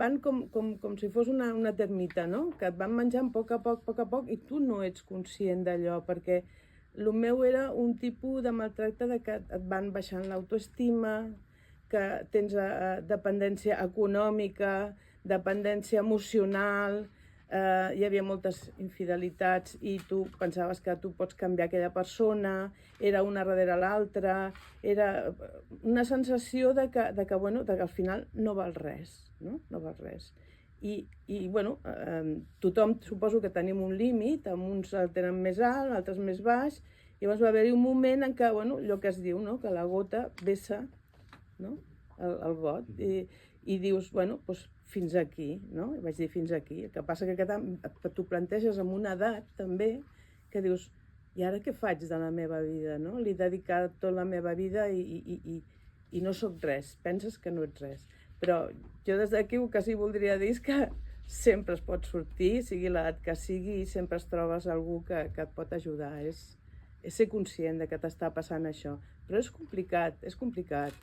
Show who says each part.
Speaker 1: van com si fos una termita, no? Que et van menjant a poc, i tu no ets conscient d'allò, perquè el meu era un tipus de maltracte de que et van baixant l'autoestima, que tens dependència econòmica, dependència emocional, hi havia moltes infidelitats i tu pensaves que tu pots canviar aquella persona, era una darrere l'altra, era una sensació de que al final no val res, no? No val res. I tothom suposo que tenim un límit, uns el tenen més alt, altres més baix, i llavors va haver-hi un moment en què, allò que es diu, no? Que la gota vessa, no? el got, i dius, fins aquí, no? I vaig dir fins aquí. El que passa que t'ho planteges amb una edat, també, que dius, i ara què faig de la meva vida, no? Li he dedicat tota la meva vida i no sóc res, penses que no ets res. Però jo des d'aquí el que sí voldria dir és que sempre es pot sortir, sigui l'edat que sigui, i sempre es trobes algú que et pot ajudar. És ser conscient de que t'està passant això. Però és complicat, és complicat.